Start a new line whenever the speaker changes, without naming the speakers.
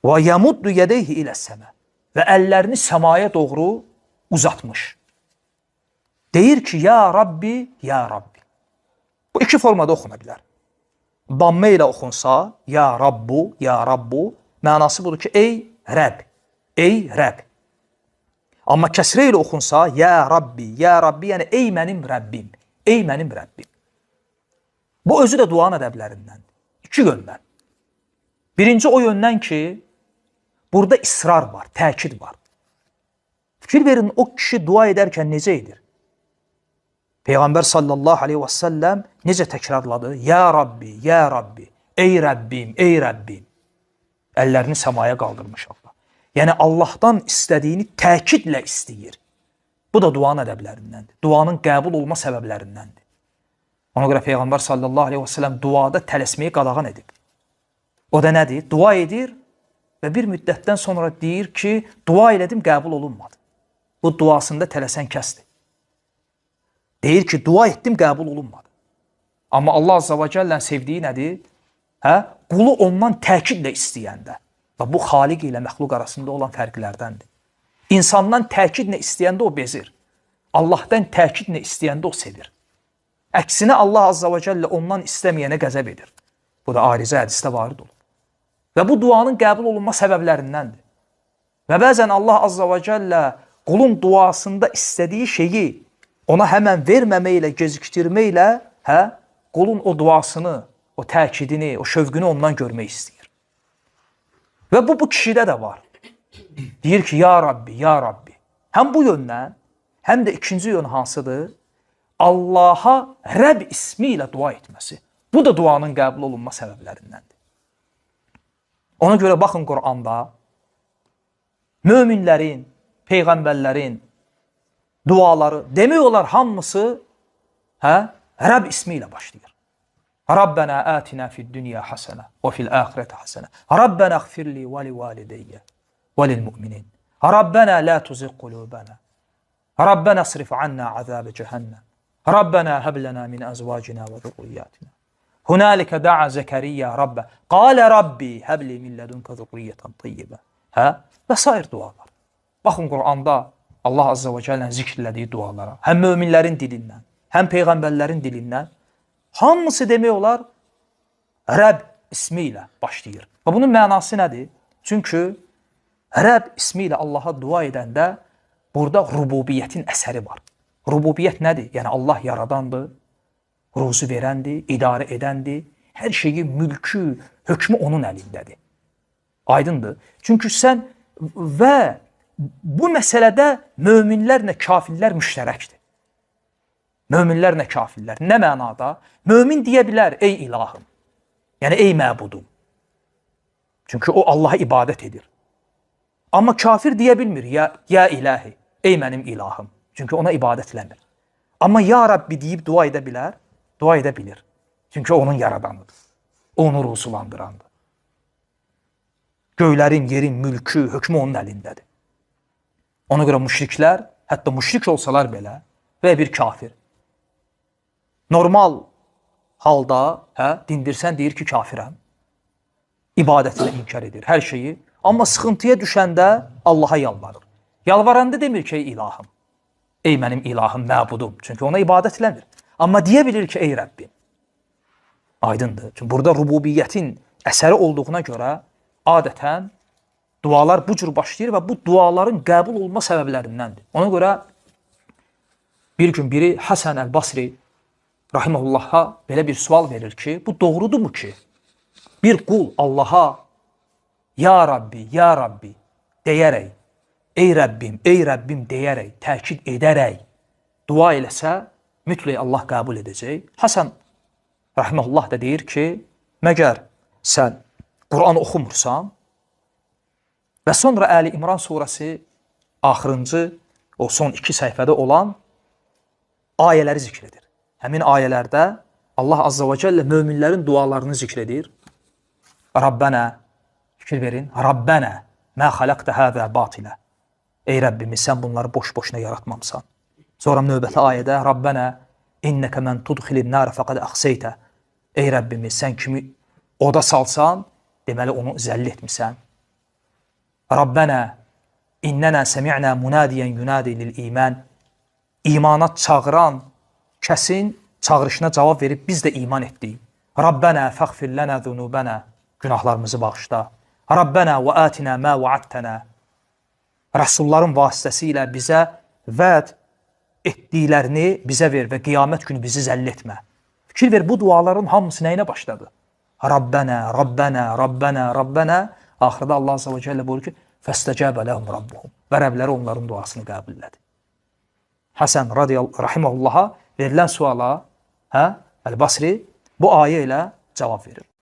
Və yamuddu yədeyhi iləs-səmə. Və əllərini səmaya doğru uzatmış. Deyir ki, ya Rabbi, ya Rabbi. Bu iki formada oxuna bilər. Dammə ilə oxunsa, ya Rabbu, ya Rabbu, mənası budur ki, ey Rəbb, ey Rəbb. Amma kəsrə ilə oxunsa, ya Rabbi, yəni ey mənim Rəbbim, ey mənim Rəbbim. Bu özü də duanın ədəblərindəndir. İki yöndən. Birinci o yöndən ki, burada israr var, təkid var. Fikir verin, o kişi dua edərkən necə edir? Peyğəmbər sallallahu aleyhi və səlləm necə təkrarladı? Ya Rabbi, ya Rabbi, ey Rəbbim, ey Rəbbim. Əllərini səmaya qaldırmış Allah. Yəni Allahdan istədiyini təkidlə istəyir. Bu da duanın ədəblərindəndir. Duanın qəbul olma səbəblərindəndir. Ona görə Peyğəmbər sallallahu aleyhi və səlləm duada tələsməyi qadağan edib. O da nədir? Dua edir və bir müddətdən sonra deyir ki, dua elədim, qəbul olunmadı. Bu duasında tələsən kəsdir. Deyir ki, dua etdim, qəbul olunmadı. Amma Allah Azza və Cəllənin sevdiyi nədir? Qulu ondan təkidlə istəyəndə. Və bu xaliq ilə məxluq arasında olan fərqlərdəndir. İnsandan təkidlə istəyəndə o bezir. Allahdan təkidlə istəyəndə o sevir. Əksinə Allah Azza və Cəllə ondan istəməyənə qəzəb edir. Bu da arizə hədisdə varid olur. Və bu duanın qəbul olunma səbəblərindəndir. Və bəzən Allah Azza və Cəllə qulun duasında istədiyi şeyi ona həmən verməməklə, gecikdirməklə, qulun o duasını, o təkidini, o şövqünü ondan görmək istəyir. Və bu kişidə də var. Deyir ki, ya Rabbi, ya Rabbi. Həm bu yöndən, həm də ikinci yön hansıdır? Allaha Rəbb ismi ilə dua etməsi. Bu da duanın qəbul olunma səbəblərindəndir. Ona görə baxın Quranda möminlərin, peyğəmbərlərin duaları, demək olar hamısı Rəbb ismi ilə başlayır. Rabbena atina fid dünya hasenə və fil axirəti hasenə. Rabbena xfirli və li valideyyə və lil müminin. Rabbena la tuzigh qulubana. Rabbena asrif anna azab cəhənnəm. Rabbena hab lana min azvacina və zurriyatina. Hunalika da'a Zekeriya Rabbe. Qale Rabbi habli min ledunka zurriyeten tayyibə. Və sair dualar. Baxın Quranda Allah Azza və Cəllənin zikirlədiyi dualara, həm möminlərin dilindən, həm peyğəmbərlərin dilindən, hamısı demək olar Rəbb ismi ilə başlayır. Və bunun mənası nədir? Çünki Rəbb ismi ilə Allaha dua edəndə burada rububiyyətin əsəri var. Rububiyyət nədir? Yəni Allah yaradandır, ruzu verəndir, idarə edəndir, hər şeyi, mülkü, hökmü onun əlindədir. Aydındır. Çünki sən və bu məsələdə möminlərlə kafirlər müştərəkdir. Möminlərlə kafirlər. Nə mənada? Mömin deyə bilər, ey ilahım. Yəni, ey məbudum. Çünki o Allaha ibadət edir. Amma kafir deyə bilmir, ya ilahi, ey mənim ilahım. Çünki ona ibadət eləmir. Amma ya Rabbi deyib dua edə bilər, dua edə bilir. Çünki onun yaradanıdır. Onu ruhsulandırandır. Göylərin, yerin, mülkü, hökmü onun əlindədir. Ona görə müşriklər, hətta müşrik olsalar belə və bir kafir, normal halda dindirsən deyir ki, kafirəm. İbadətini inkar edir, hər şeyi. Amma sıxıntıya düşəndə Allaha yalvarır. Yalvaranda demir ki, ey ilahım, ey mənim ilahım, məbudum. Çünki ona ibadət eləmir. Amma deyə bilir ki, ey Rəbbim. Aydındır. Çünki burada rububiyyətin əsəri olduğuna görə adətən dualar bu cür başlayır və bu duaların qəbul olma səbəblərindəndir. Ona görə bir gün biri Həsən Əl-Basri rahiməhullah'a belə bir sual verir ki, bu doğrudurmu ki, bir qul Allaha ya Rabbi deyərək, ey Rəbbim deyərək, təkid edərək dua eləsə, mütləq Allah qəbul edəcək. Həsən rahimehullah da deyir ki, məgər sən Quran oxumursan və sonra Əli İmran surəsi axırıncı, o son 2 səhifədə olan ayələri zikr edir. Həmin ayələrdə Allah Azza və Cəllə möminlərin dualarını zikr edir. Rabbənə, fikir verin, Rabbənə mə xaləqtə həzə batilə. Ey Rəbbimiz, sən bunları boş-boşuna yaratmamısan. Sonra növbəti ayədə Rabbənə innəkə mən tudxilin nərə fəqəd əxseytə. Ey Rəbbimiz, sən kimi oda salsan, deməli onu zəlli etmisən. Rabbənə innənə səmi'nə munadiyyən yunadi lil iman. İmana çağıran kəsin çağırışına cavab verib biz də iman etdik. Rabbənə fəğfir lənə zunubənə. Günahlarımızı bağışla. Rabbənə və atinə mə vəadtənə. Rəsulların vasitəsilə bizə vəd etdiklərini bizə ver və qiyamət günü bizi zəll etmə. Fikir ver, bu duaların hamısı nəyinə başladı? Rabbənə, Rabbənə, Rabbənə, Rabbənə. Axırda Allah Azze və Cəllə buyurur ki, fəstəcəbə ləhum Rabbuhum. Və Rəbləri onların duasını qəbul elədi. Həsən rahiməhullaha verilən suala Əl-Basri bu ayə ilə cavab verir.